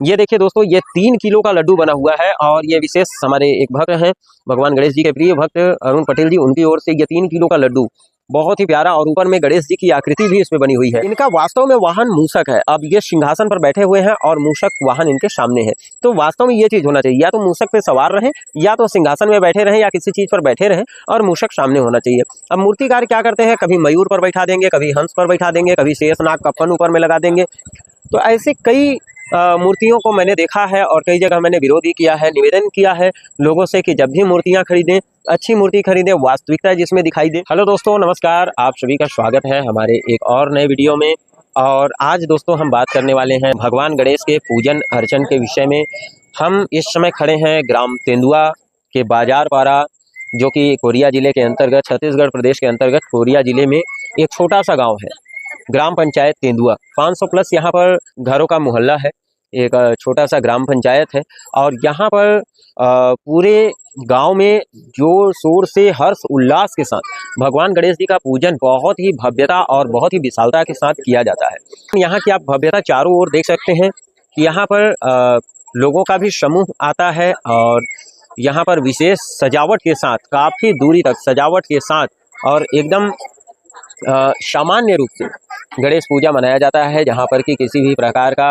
ये देखिए दोस्तों, ये 3 किलो का लड्डू बना हुआ है और ये विशेष हमारे एक भक्त हैं, भगवान गणेश जी के प्रिय भक्त अरुण पटेल जी, उनकी ओर से ये 3 किलो का लड्डू बहुत ही प्यारा, और ऊपर में गणेश जी की आकृति भी इसमें बनी हुई है। इनका वास्तव में वाहन मूषक है। अब ये सिंहासन पर बैठे हुए हैं और मूषक वाहन इनके सामने है। तो वास्तव में ये चीज होना चाहिए, या तो मूषक पे सवार रहे, या तो सिंहासन में बैठे रहे, या किसी चीज पर बैठे रहे और मूषक सामने होना चाहिए। अब मूर्तिकार क्या करते हैं, कभी मयूर पर बैठा देंगे, कभी हंस पर बैठा देंगे, कभी शेषनाग कफन ऊपर में लगा देंगे। तो ऐसे कई मूर्तियों को मैंने देखा है और कई जगह मैंने विरोध भी किया है, निवेदन किया है लोगों से कि जब भी मूर्तियां खरीदें, अच्छी मूर्ति खरीदें, वास्तविकता जिसमें दिखाई दे। हेलो दोस्तों, नमस्कार, आप सभी का स्वागत है हमारे एक और नए वीडियो में। और आज दोस्तों हम बात करने वाले हैं भगवान गणेश के पूजन अर्चन के विषय में। हम इस समय खड़े हैं ग्राम तेंदुआ के बाजार पारा, जो कि कोरिया जिले के अंतर्गत, छत्तीसगढ़ प्रदेश के अंतर्गत कोरिया जिले में एक छोटा सा गाँव है, ग्राम पंचायत तेंदुआ। 500 प्लस यहाँ पर घरों का मोहल्ला है, एक छोटा सा ग्राम पंचायत है। और यहाँ पर पूरे गांव में जोर शोर से हर्ष उल्लास के साथ भगवान गणेश जी का पूजन बहुत ही भव्यता और बहुत ही विशालता के साथ किया जाता है। यहाँ की आप भव्यता चारों ओर देख सकते हैं कि यहाँ पर लोगों का भी समूह आता है और यहाँ पर विशेष सजावट के साथ, काफ़ी दूरी तक सजावट के साथ और एकदम सामान्य रूप से गणेश पूजा मनाया जाता है, जहाँ पर कि किसी भी प्रकार का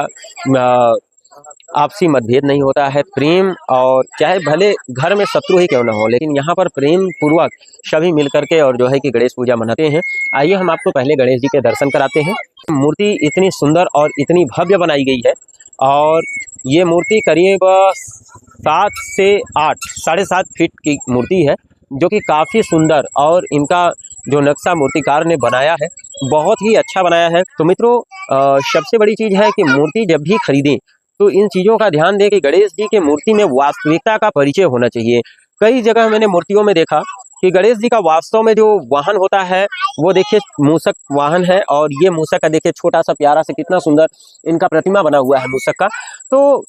आपसी मतभेद नहीं होता है। प्रेम, और चाहे भले घर में शत्रु ही क्यों ना हो, लेकिन यहाँ पर प्रेम पूर्वक सभी मिल करके और जो है कि गणेश पूजा मनाते हैं। आइए हम आपको पहले गणेश जी के दर्शन कराते हैं। मूर्ति इतनी सुंदर और इतनी भव्य बनाई गई है, और ये मूर्ति करीब 7 से 8, 7.5 फीट की मूर्ति है, जो कि काफ़ी सुंदर, और इनका जो नक्शा मूर्तिकार ने बनाया है बहुत ही अच्छा बनाया है। तो मित्रों, सबसे बड़ी चीज़ है कि मूर्ति जब भी खरीदें तो इन चीज़ों का ध्यान दें कि गणेश जी के मूर्ति में वास्तविकता का परिचय होना चाहिए। कई जगह मैंने मूर्तियों में देखा कि गणेश जी का वास्तव में जो वाहन होता है वो देखिए मूषक वाहन है, और ये मूषक का देखिए छोटा सा प्यारा से कितना सुंदर इनका प्रतिमा बना हुआ है मूषक का। तो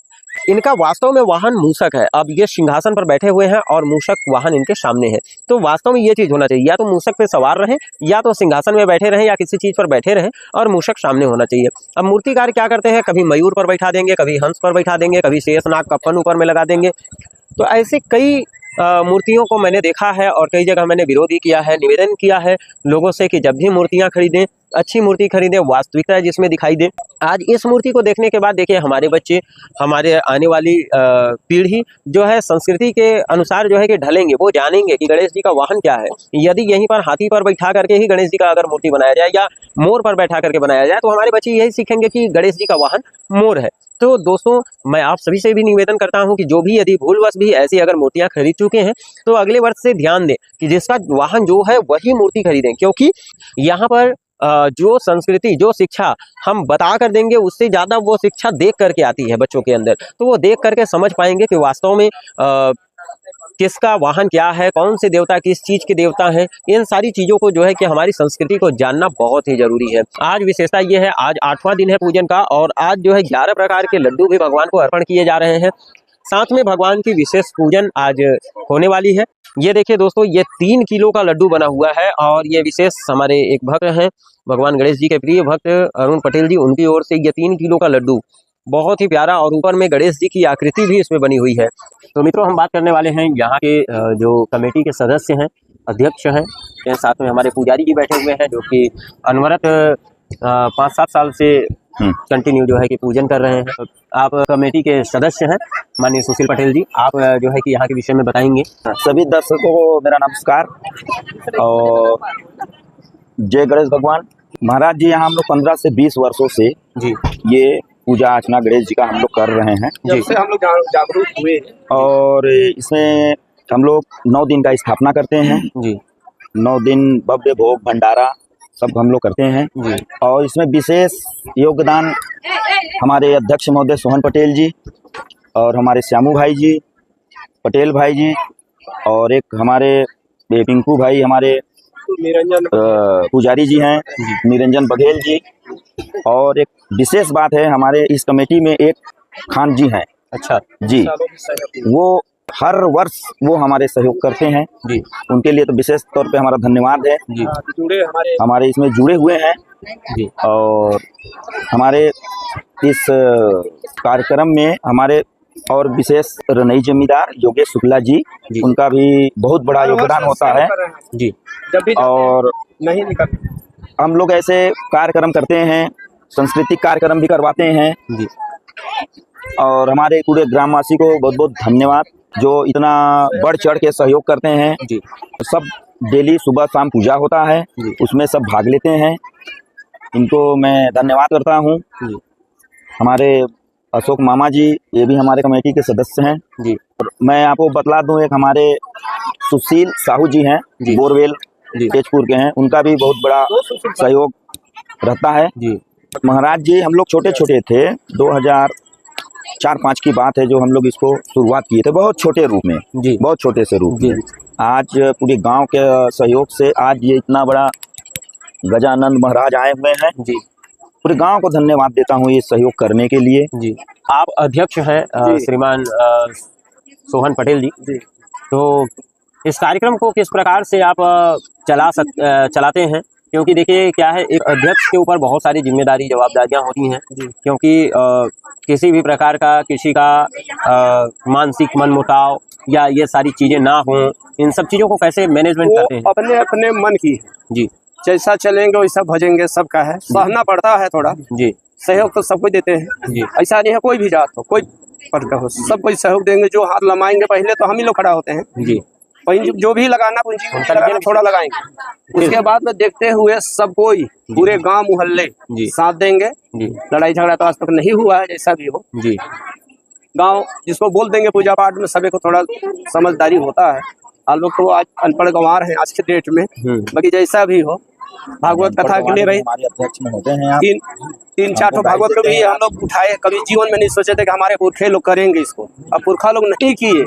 इनका वास्तव में वाहन मूषक है। अब ये सिंहासन पर बैठे हुए हैं और मूषक वाहन इनके सामने है। तो वास्तव में ये चीज होना चाहिए, या तो मूषक पे सवार रहे, या तो सिंहासन में बैठे रहे, या किसी चीज पर बैठे रहे और मूषक सामने होना चाहिए। अब मूर्तिकार क्या करते हैं, कभी मयूर पर बैठा देंगे, कभी हंस पर बैठा देंगे, कभी शेषनाग कफन ऊपर में लगा देंगे। तो ऐसे कई मूर्तियों को मैंने देखा है और कई जगह मैंने विरोध भी किया है, निवेदन किया है लोगों से कि जब भी मूर्तियां खरीदें, अच्छी मूर्ति खरीदें, वास्तविकता जिसमें दिखाई दे। आज इस मूर्ति को देखने के बाद देखिए हमारे बच्चे, हमारे आने वाली पीढ़ी जो है संस्कृति के अनुसार जो है कि ढलेंगे, वो जानेंगे कि गणेश जी का वाहन क्या है। यदि यहीं पर हाथी पर बैठा करके ही गणेश जी का अगर मूर्ति बनाया जाए, या मोर पर बैठा करके बनाया जाए, तो हमारे बच्चे यही सीखेंगे कि गणेश जी का वाहन मोर है। तो दोस्तों, मैं आप सभी से भी निवेदन करता हूं कि जो भी यदि भूलवश भी ऐसी अगर मूर्तियां खरीद चुके हैं, तो अगले वर्ष से ध्यान दें कि जिसका वाहन जो है वही मूर्ति खरीदें, क्योंकि यहाँ पर जो संस्कृति, जो शिक्षा हम बता कर देंगे, उससे ज़्यादा वो शिक्षा देख करके आती है बच्चों के अंदर। तो वो देख करके समझ पाएंगे कि वास्तव में किसका वाहन क्या है, कौन से देवता किस चीज के देवता हैं। इन सारी चीजों को जो है कि हमारी संस्कृति को जानना बहुत ही जरूरी है। आज विशेषता ये है, आज 8वां दिन है पूजन का, और आज जो है 11 प्रकार के लड्डू भी भगवान को अर्पण किए जा रहे हैं। साथ में भगवान की विशेष पूजन आज होने वाली है। ये देखिए दोस्तों, ये 3 किलो का लड्डू बना हुआ है, और ये विशेष हमारे एक भक्त हैं, भगवान गणेश जी के प्रिय भक्त अरुण पटेल जी, उनकी ओर से ये 3 किलो का लड्डू बहुत ही प्यारा, और ऊपर में गणेश जी की आकृति भी इसमें बनी हुई है। तो मित्रों, हम बात करने वाले हैं यहाँ के जो कमेटी के सदस्य हैं, अध्यक्ष हैं, साथ में हमारे पुजारी जी बैठे हुए हैं, जो कि अनवरत 5-7 साल से कंटिन्यू जो है कि पूजन कर रहे हैं। आप कमेटी के सदस्य हैं माननीय सुशील पटेल जी, आप जो है कि यहाँ के विषय में बताएंगे। सभी दर्शकों को मेरा नमस्कार और जय गणेश भगवान। महाराज जी, यहाँ हम लोग 15 से 20 वर्षों से जी ये पूजा अर्चना गणेश जी का हम लोग कर रहे हैं। जब से हम लोग जागरूक हुए, और इसमें हम लोग 9 दिन का स्थापना करते हैं जी। 9 दिन भव्य भोग भंडारा सब हम लोग करते हैं जी। और इसमें विशेष योगदान हमारे अध्यक्ष महोदय सोहन पटेल जी, और हमारे श्यामू भाई जी, पटेल भाई जी, और एक हमारे पिंकू भाई, हमारे पुजारी जी हैं निरंजन बघेल जी। और एक विशेष बात है, हमारे इस कमेटी में एक खान जी हैं। अच्छा जी, वो हर वर्ष वो हमारे सहयोग करते हैं जी। उनके लिए तो विशेष तौर पे हमारा धन्यवाद है जी। हमारे इसमें जुड़े हुए हैं, जी। और हमारे इस कार्यक्रम में हमारे और विशेष रनई जमींदार योगेश शुक्ला जी, जी। उनका भी बहुत बड़ा योगदान होता है। जी। जब भी और नहीं निकल हम लोग ऐसे कार्यक्रम करते हैं, सांस्कृतिक कार्यक्रम भी करवाते हैं। जी। और हमारे पूरे ग्रामवासी को बहुत बहुत धन्यवाद जो इतना बढ़ चढ़ के सहयोग करते हैं। जी। सब डेली सुबह शाम पूजा होता है, जी। उसमें सब भाग लेते हैं। इनको मैं धन्यवाद करता हूँ। जी। हमारे अशोक मामा जी, ये भी हमारे कमेटी के सदस्य हैं। जी। और मैं आपको बतला दूं, एक हमारे सुशील साहू जी हैं, जी। बोरवेल जी। तेजपुर के हैं, उनका भी बहुत बड़ा सहयोग रहता है। जी। महाराज जी, हम लोग छोटे छोटे थे, 2004-5 की बात है जो हम लोग इसको शुरुआत किए थे, बहुत छोटे रूप में। जी। बहुत छोटे से रूप जी। में। आज पूरे गांव के सहयोग से आज ये इतना बड़ा गजानंद महाराज आए हुए हैं। जी। पूरे गांव को धन्यवाद देता हूँ ये सहयोग करने के लिए। जी। आप अध्यक्ष हैं श्रीमान सोहन पटेल जी। जी। तो इस कार्यक्रम को किस प्रकार से आप चलाते हैं? क्योंकि देखिए क्या है, एक अध्यक्ष के ऊपर बहुत सारी जिम्मेदारी जवाबदारियां होती हैं, क्योंकि किसी भी प्रकार का किसी का मानसिक मनमुटाव या ये सारी चीजें ना हो, इन सब चीजों को कैसे मैनेजमेंट करते हैं? अपने अपने मन की है। जी। जैसा चलेंगे वैसा भजेंगे, सबका है। सहना पड़ता है थोड़ा। जी। सहयोग तो सब कोई देते हैं। जी। ऐसा नहीं है कोई भी जात हो, कोई पर हो, सब कोई सहयोग देंगे। जो हाथ लमाएंगे पहले तो हम ही लोग खड़ा होते हैं। जी। पूंजी जो भी लगाना, पूंजी लगाना, थोड़ा लगाएंगे। उसके बाद में देखते हुए सब कोई पूरे गांव मोहल्ले साथ देंगे। जी। लड़ाई झगड़ा तो आज तक नहीं हुआ है, जैसा भी हो। जी। गांव जिसको बोल देंगे पूजा पाठ में, सभी को थोड़ा समझदारी होता है। आप लोग तो आज अनपढ़ गंवार हैं आज के डेट में, बाकी जैसा भी हो। भागवत कथा के लिए रही, हमारे अध्यक्ष में होते हैं आप। तीन चार तो भागवत को भी हम लोग उठाए। कभी जीवन में नहीं सोचे थे कि हमारे पुरखे लोग करेंगे इसको। अब पुरखा लोग नहीं किए,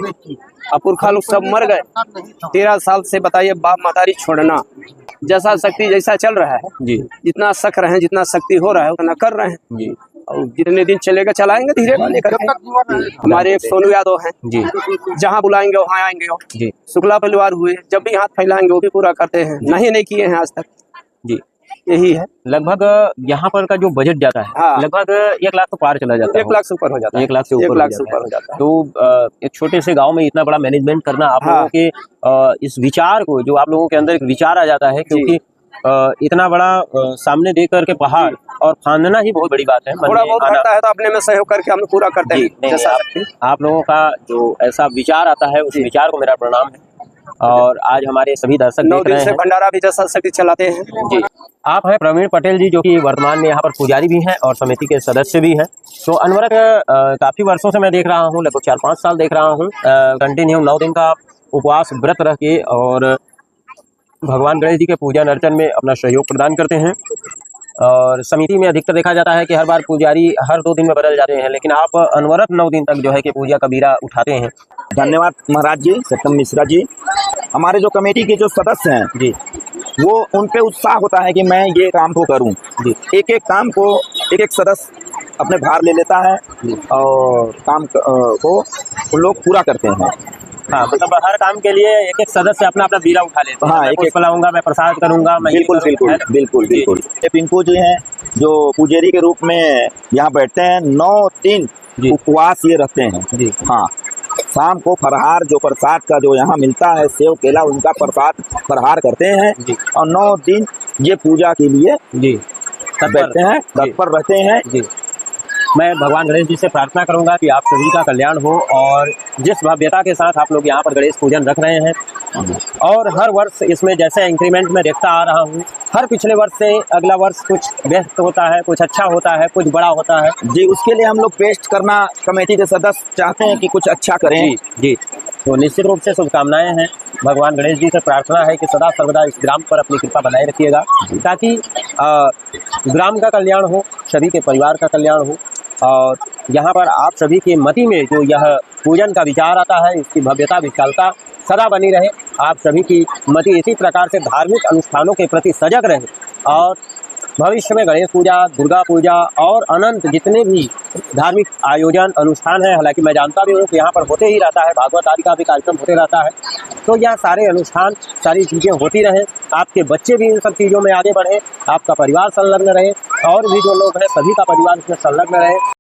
अब पुरखा लोग सब मर गए। 13 साल से बताइए बाप मातारी छोड़ना, जैसा शक्ति जैसा चल रहा है। जी। जितना सक रहे हैं, जितना शक्ति हो रहा है उतना कर रहे हैं। जी। और जितने दिन चलेगा चलाएंगे धीरे धीरे। हमारे एक सोनू यादव हैं जी। जहाँ बुलाएंगे वहाँ आएंगे। जी। शुक्ला परिवार हुए, जब भी हाथ फैलाएंगे वो भी पूरा करते हैं। नहीं किए हैं आज तक। जी। यही है। लगभग यहाँ पर का जो बजट जाता है, हाँ। लगभग 1 लाख तो पार चला जाता है। 1 लाख से ऊपर हो जाता है। 1 लाख से ऊपर हो जाता है। तो एक छोटे से गांव में इतना बड़ा मैनेजमेंट करना, आप लोगों के इस विचार को, जो आप लोगों के अंदर एक विचार आ जाता है, क्योंकि इतना बड़ा सामने देख करके पहाड़ और फांदना ही बहुत बड़ी बात है। थोड़ा बहुत करता है तो अपने में सहयोग करके हम पूरा करते हैं। जैसा आप लोगों का जो ऐसा विचार आता है, उस विचार को मेरा प्रणाम है। और आज हमारे सभी दर्शक 9 दिन से भंडारा भी जैसा शक्ति चलाते हैं। जी। आप हैं प्रवीण पटेल जी, जो कि वर्तमान में यहाँ पर पुजारी भी हैं और समिति के सदस्य भी हैं। तो अनवरत काफी वर्षों से मैं देख रहा हूँ, लगभग 4-5 साल देख रहा हूँ, कंटिन्यू 9 दिन का उपवास व्रत रह के और भगवान गणेश जी के पूजन अर्चन में अपना सहयोग प्रदान करते हैं। और समिति में अधिकतर देखा जाता है कि हर बार पुजारी हर 2 दिन में बदल जाते हैं, लेकिन आप अनवरत 9 दिन तक जो है कि पूजा का बीड़ा उठाते हैं। धन्यवाद महाराज जी, सत्यम मिश्रा जी। हमारे जो कमेटी के जो सदस्य हैं जी, वो उन पे उत्साह होता है कि मैं ये काम को करूं। एक एक काम को एक एक सदस्य अपने भार ले लेता है और काम को उन लोग पूरा करते हैं। हाँ, मतलब हर काम के लिए एक एक सदस्य अपना अपना बीड़ा उठा लेते हैं। हाँ, एक लाऊंगा, मैं प्रसाद करूंगा, मैं बिल्कुल बिल्कुल बिल्कुल बिल्कुल। पिंकू जी हैं जो पुजारी के रूप में यहाँ बैठते हैं, 9 दिन उपवास ये रखते हैं। जी। हाँ, शाम को फरहार जो प्रसाद का जो यहाँ मिलता है, सेव केला, उनका प्रसाद फरहार करते हैं और 9 दिन ये पूजा के लिए बैठते हैं, तत्पर रहते हैं। जी। मैं भगवान गणेश जी से प्रार्थना करूंगा कि आप सभी का कल्याण हो और जिस भव्यता के साथ आप लोग यहाँ पर गणेश पूजन रख रहे हैं, और हर वर्ष इसमें जैसे इंक्रीमेंट में देखता आ रहा हूँ, हर पिछले वर्ष से अगला वर्ष कुछ बेस्ट होता है, कुछ अच्छा होता है, कुछ बड़ा होता है। जी, उसके लिए हम लोग बेस्ट करना कमेटी के सदस्य चाहते हैं कि कुछ अच्छा करें। जी जी। तो निश्चित रूप से शुभकामनाएं हैं। भगवान गणेश जी से प्रार्थना है कि सदा सर्वदा इस ग्राम पर अपनी कृपा बनाए रखिएगा, ताकि ग्राम का कल्याण हो, सभी के परिवार का कल्याण हो। और यहाँ पर आप सभी की मति में जो यह पूजन का विचार आता है, इसकी भव्यता विशालता सदा बनी रहे। आप सभी की मति इसी प्रकार से धार्मिक अनुष्ठानों के प्रति सजग रहे और भविष्य में गणेश पूजा, दुर्गा पूजा और अनंत जितने भी धार्मिक आयोजन अनुष्ठान है, हालांकि मैं जानता भी हूँ कि यहाँ पर होते ही रहता है, भागवत आदि का भी कार्यक्रम होते रहता है, तो यह सारे अनुष्ठान, सारी चीज़ें होती रहें, आपके बच्चे भी इन सब चीज़ों में आगे बढ़ें, आपका परिवार संलग्न रहे और भी जो लोग हैं सभी का परिवार इसमें संलग्न रहे।